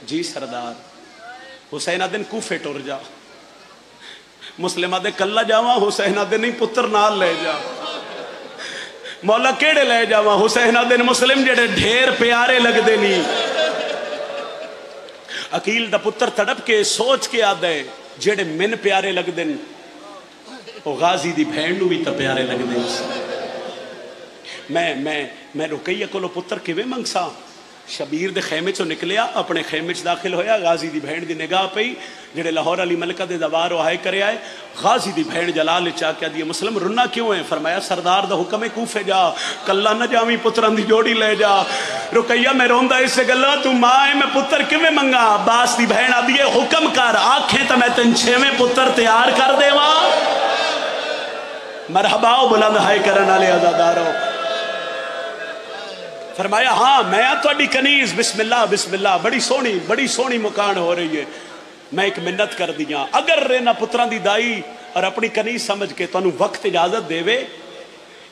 جی سردار حسین آدن کوفے ٹر جا مسلم آدھے کلا جاواں حسین آدھے نہیں پتر نال لے جا مولا کیڑے لے جاواں حسین آدھے مسلم جڑے ڈھیر پیارے لگ دے نہیں عقیل دا پتر تڑپ کے سوچ کے آدھے جڑے من پیارے لگ دے وہ غازی دی بھین نو بھی تا پیارے لگ دے میں رقیہ کولو پتر کیویں منگسا شبیر دے خیمے چو نکلیا اپنے خیمے چ داخل ہویا غازی دی بھین دی نگاہ پئی جڑے لاہور علی ملکہ دے دوار آئے کرے آئے غازی دی بھین جلال چاہ کیا دیئے مسلم رنا کیوں ہے فرمایا سردار دا حکم ہے کوفے جا کلہ نہ جاویں پتران دی جوڑی لے جا رقیہ میں روندہ اس سے گلہ تو ماں میں پتر کیویں منگا عباس دی بھین آدھیے حکم کر آنکھیں تا میں تن چھویں پتر تیار کر دے ماں مرحبا بلند ہائے کرن آلے عزادارو فرمایا ہاں میں تو اڈی کنیز بسم اللہ بڑی سونی مکان ہو رہی ہے میں ایک منت کر دیا اگر رینا پتران دی دائی اور اپنی کنیز سمجھ کے تو انہوں وقت اجازت دے وے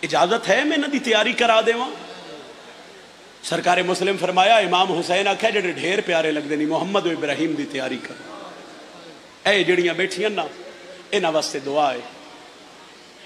اجازت ہے میں نہ دی تیاری کرا دے وہاں سرکار مسلم فرمایا امام حسین آکھا جڑے ڈھیر پیارے لگ دینی محمد و ابراہیم دی تیاری کر اے جڑیاں بیٹھیاں نا انہاں واسطے دعا ہے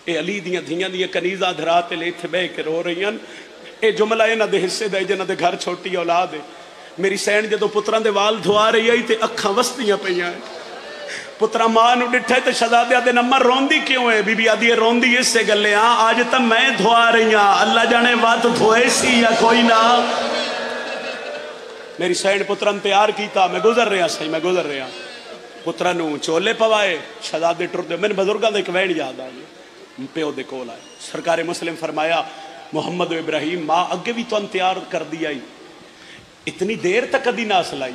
اے علی دیاں دھیاں دیاں کنیزاں دھراتے لے تھے بے کے رو رہی ہیں اے جملہ انہاں دے حصے دے جنہاں دے گھر چھوٹی اولاد ہے میری سین جدو پتران دے وال دھوا رہی ہے تے اکھاں وستیاں پہیاں ہیں پترا ماں نو ڈٹھے تے شہزادے آدھے نمبر روندی کیوں ہے بی بی آدھی روندی اس سے گلے ہاں آج تک میں دھوا رہی ہاں اللہ جانے وات دھوئے سی یا کوئی نہ میری سین پتران تیار کیتا میں گزر رہا پتران نو چولے پوائے شہزادے ٹر دے میں نے بزرگاں دے ایک وین یاد آئے پیو دے کول آئے سرکار مسلم فرمایا محمد و ابراہیم ماں اگے بھی تو انتیار کر دیا ہی اتنی دیر تک کدی نہ سلائی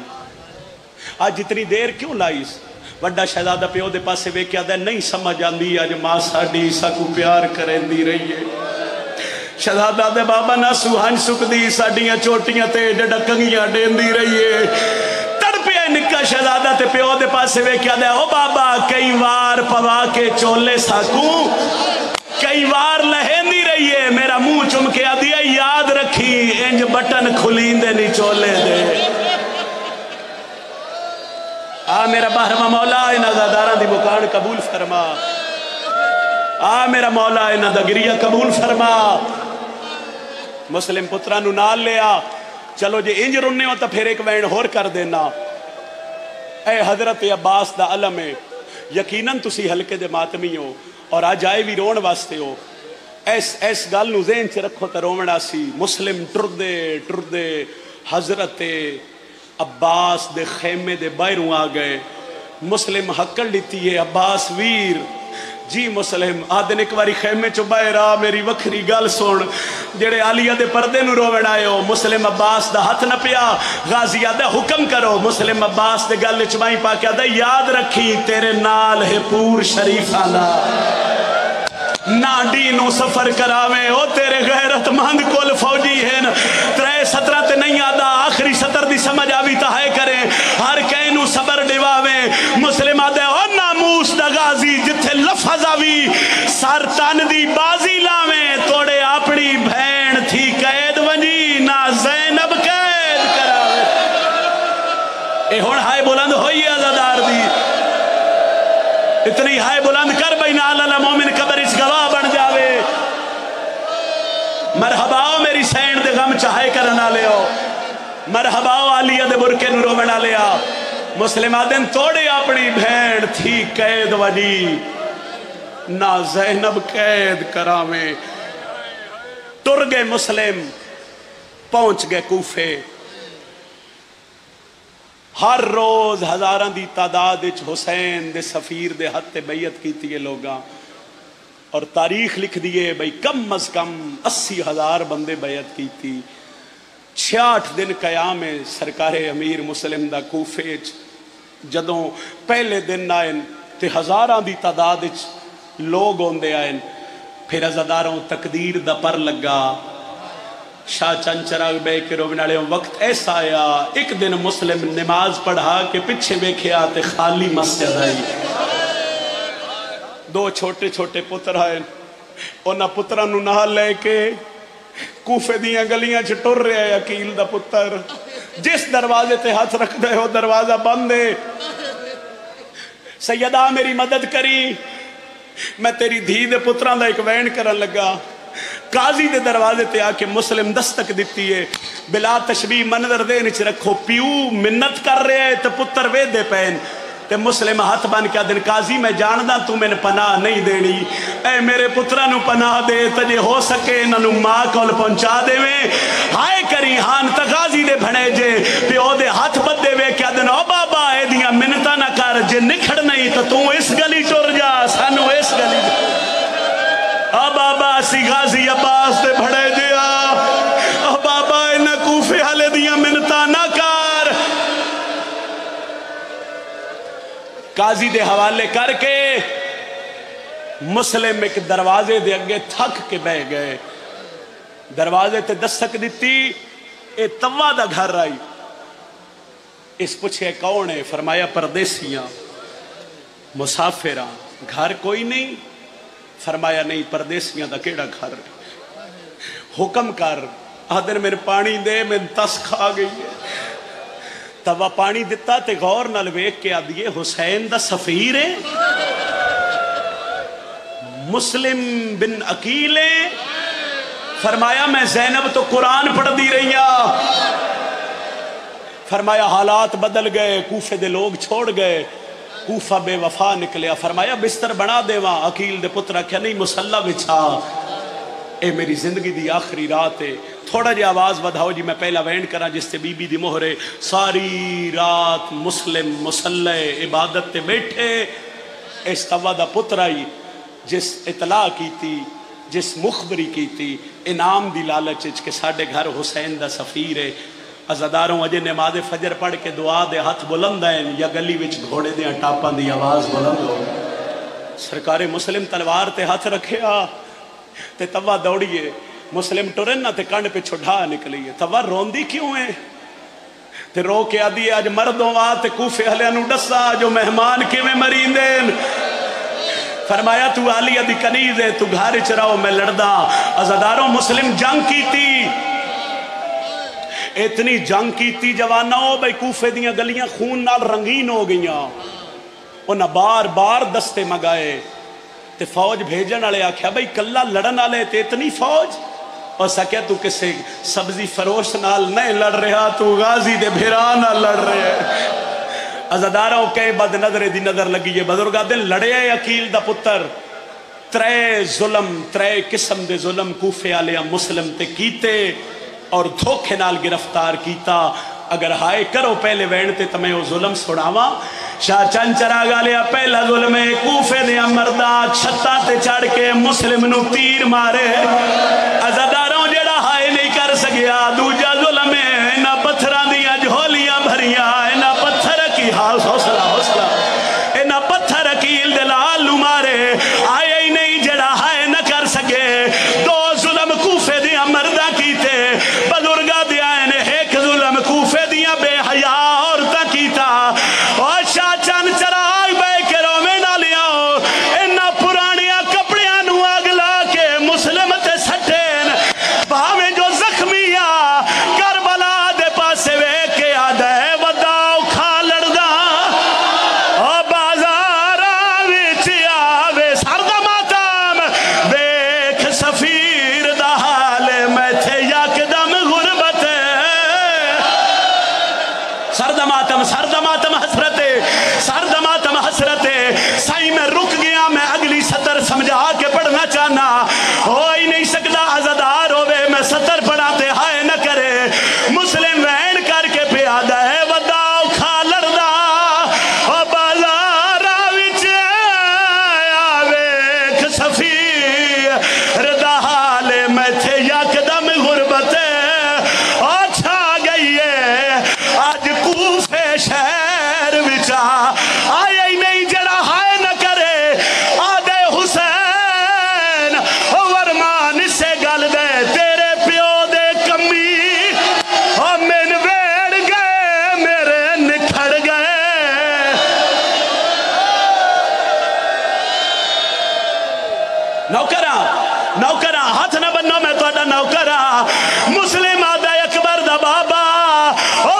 آج اتنی دیر کیوں لائیس وڈا شہزادہ پیو دے پاسے وے کیا دے نہیں سمجھ آندی آج ماں ساڑی ساکو پیار کریں دی رہی ہے شہزادہ دے بابا نہ سوہن سک دی ساڑیاں چوٹیاں تے ڈڑکنگیاں دین دی رہی ہے تڑپیا نکا شہزادہ تے پیو دے پاسے وے کیا دے او بابا کئی وار پوا کے چولے ساکو کئی وار لہین دی رہی ہے میرا منہ چم کے آدھیا یاد رکھی انج بٹن کھلین دے نہیں چولے دے میرا بہرما مولا انہا زاداران دی مکان قبول فرما میرا مولا انہا دا گریہ قبول فرما مسلم پترانو نال لیا چلو جے انج رننے ہو تا پھر ایک وین ہور کر دینا اے حضرت عباس دا علم ہے یقیناً تسی ہلکے دے ماتمی ہو اور آج آئے بھی رون واسطے ہو ایس گال نو ذہن چ رکھو تا رومنا سی مسلم ٹردے حضرت عباس دے خیمے دے باہروں آ گئے مسلم حکڑ لیتی ہے عباس ویر جی مسلم آدن ایک واری خیمے چو باہر آ میری وکھری گل سن جڑے عالیہ دے پردے نو روون آئے ہو مسلم عباس دا ہاتھ نہ پیا غازی آدھا حکم کرو مسلم عباس دے گل چمائی پا کے آدھا یاد رکھی تیرے نال ہے پور شریف آنا ناڈی نو سفر کراویں او تیرے غیرت مند کول فوجی ہیں 3-17 تے نہیں آدھا آخری 70 دی سمجھ آوی تاہے کریں ہر کہیں نو صبر ڈیواویں مسلم آدھے او ناموس دا غازی جتھے لفظ آوی سر تن دی بازی لاویں توڑے اپنی بھین تھی قید ونجی نہ زینب قید کراویں اے ہون ہائے بلند ہوئی عزادار دی اتنی ہائے بلند کر بین اللہ مومن قبر اس گواہ بن جاوے مرحباؤ میری سین دے غم چاہے کرنا لے ہو مرحباؤ علیہ دے برکے نورو بنا لیا مسلم آدن توڑے اپنی بھین تھی قید وجی نہ زینب قید کراویں ٹر گئے مسلم پہنچ گئے کوفے ہر روز ہزاران دی تعداد حسین دے سفیر دے ہتھے بیعت کیتی ہے لوگاں اور تاریخ لکھ دیئے بھئی کم از کم 80,000 بندے بیعت کیتی 66 دن قیام سرکار امیر مسلم دا کوفے جدوں پہلے دن آئین تے ہزاران دی تعداد لوگ ہوندے آئین پھر عزاداروں تقدیر دا پر لگا شاہ چند چراغ بے کے روبن آلے وقت ایسا آیا ایک دن مسلم نماز پڑھا کہ پچھے بیکھے آتے خالی مسجد آئی 2 چھوٹے چھوٹے پتر آئے انہا پترانو نہ لے کے کوفے دیاں گلیاں چھٹور رہے ہیں عقیل دا پتر جس دروازے تے ہاتھ رکھ دے ہو دروازہ بند ہے. سیدہ میری مدد کری، میں تیری دھی دے پتران دا ایک وین کرن لگا. قاضی دے دروازے تے آ کے مسلم دستک دیتی ہے. بلا تشبیہ منظر دے نیچے رکھو، پیو منت کر رہے ہیں تو پتر وے دے پین تے مسلم ہاتھ بن کے دن قاضی میں جاندہ تو میں نے پناہ نہیں دینی، اے میرے پترہ نو پناہ دے تجھے ہو سکے انہوں ماں کول پہنچا دے میں. ہائے کری ہان تغازی دے بھنے جے پیو دے ہاتھ بد دے وے کیا دن او بابا اے دیاں منتہ نہ کر جے نکھڑ نہیں تو اس گلی ٹور جا سانو اس گلی او بابا سی غازی عباس دے بھنے جے او بابا انہ کوفے حالے دیاں منتہ نہ کر. قاضی دے حوالے کر کے مسلم ایک دروازے دے اگے تھک کے بہ گئے. دروازے تے دستک دیتی، اے توا دا گھر آئی. اس پوچھے کون ہے؟ فرمایا پردیسیاں مسافراں. گھر کوئی نہیں؟ فرمایا نہیں پردیسیاں دا کیڑا گھر. حکم کر آدھر میرے پانی دے میں تس کھا گئی ہے. توا پانی دیتا تے غور نال ویکھ کے آدھیے حسین دا سفیر ہے، مسلم بن عقیل ہے. فرمایا میں زینب تو قرآن پڑھ دی رہی ہاں. فرمایا حالات بدل گئے، کوفے دے لوگ چھوڑ گئے، کوفہ بے وفا نکلیا. فرمایا بستر بنا دے وہاں. عقیل دے پترہ کیا نہیں مسلح بچھا، اے میری زندگی دی آخری رات ہے. تھوڑا جی آواز بدھاؤ جی میں پہلا وینڈ کرا جس تے بی بی دی مہرے. ساری رات مسلم مسلح عبادت تے بیٹھے. اس توا دا پترائی جس اطلاع کی تھی، جس مخبری کی تھی انعام دی لالچ کے ساڑھے گھر حسین دا سفیر ہے. عزاداروں اجے نماز فجر پڑھ کے دعا دے ہاتھ بلند ہیں یا گلی وچ گھوڑے دے ٹاپاں دی آواز بلند ہو. سرکار مسلم تلوار تے ہاتھ رکھے تے توا دوڑیے. مسلم ٹرن نہ تے کنڈ پہ چھڑا نکلیے. توا روندی کیوں ہے؟ تے رو کے آدھی آج مردوں تے کوفے حلیاں نو ڈسا جو مہمان کیویں مریندین. فرمایا تو عالیہ دی کنیز ہے، تو گھر چراؤ میں لڑدا. عزاداروں مسلم جنگ کی تھی، اتنی جنگ کی تھی جوانوں بھئی کوفے دیاں گلیاں خون نال رنگین ہو گئیاں. انہاں بار بار دستے مگائے تے فوج بھیجن والے آکھیا بھئی کلا لڑن والے تے اتنی فوج. اور سکیا تو کسے سبزی فروش نال نہیں لڑ رہا، تو غازی دے بھرا نال لڑ رہے. عزاداروں کئی بد نظرے دی نظر لگی ہے. بزرگاں دن لڑے عقیل دا پتر. ترے ظلم، ترے قسم دے ظلم کوفے والے مسلم تے کیتے اور دھوکے نال گرفتار کیتا. اگر ہائے کرو پہلے وینڈ تے تمہیں وہ ظلم سڑاواں. شاہ چند چراغا لیا پہلا ظلم ہے کوفے دے مردہ چھتا تے چڑھ کے مسلم نو تیر مارے. عزاداروں جڑا ہائے نہیں کر سکیا. دوجا ظلم ہے انہا پتھران دیا جھولیاں بھریاں، انہا پتھر کی حوصلہ حوصلہ انہا پتھر عقیل دلال نو مارے. آئے ہی نہیں جڑا ہائے نہ کر سکے. دو ظلم کوفے دیا مردہ کیتے. بزرگا دیا انہیں ایک ظلم کوفے دیا بے حیاء عورتہ کیتا. اور شاہ چند چراغ بے کے رومے نہ لیاؤ انہا پرانیاں کپڑیاں نو اگلا کے مسلم تے سٹین. بھاویں جو زخمیاں کربلا دے پاسے وے کے آدھے وداؤ کھا لڑدا. اور بازارہ وچ آوے سرد ماتم ویکھ سفیر دا حال میں تھے یکدم غربت. سرد ماتم حسرت، سرد ماتم حسرت. سائیں میں رک گیا، میں اگلی سطر سمجھا کے پڑھنا چاہنا. ہو ہی نہیں سکتا عزادار ہوئے میں سطر پڑھاتے ہائے نہ کرے. مسلم وین کر کے پیادہ ہے وداؤ کھا لڑدا. اور بازارہ وچ آوے سفیر دا حال میں تھے یکدم غربت. اور چھا گئی ہے آج کوفے شہر وچا. آئے ہی نہیں جڑا ہائے نہ کرے. آدھے حسین ورمان سے گل دے تیرے پیو دے کمی. اور من ویڑ گئے میرے نکھڑ گئے. نوکراں ہاتھ نہ بنو میں تو نوکراں. مسلم آدھے اکبر دا بابا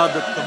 عبادت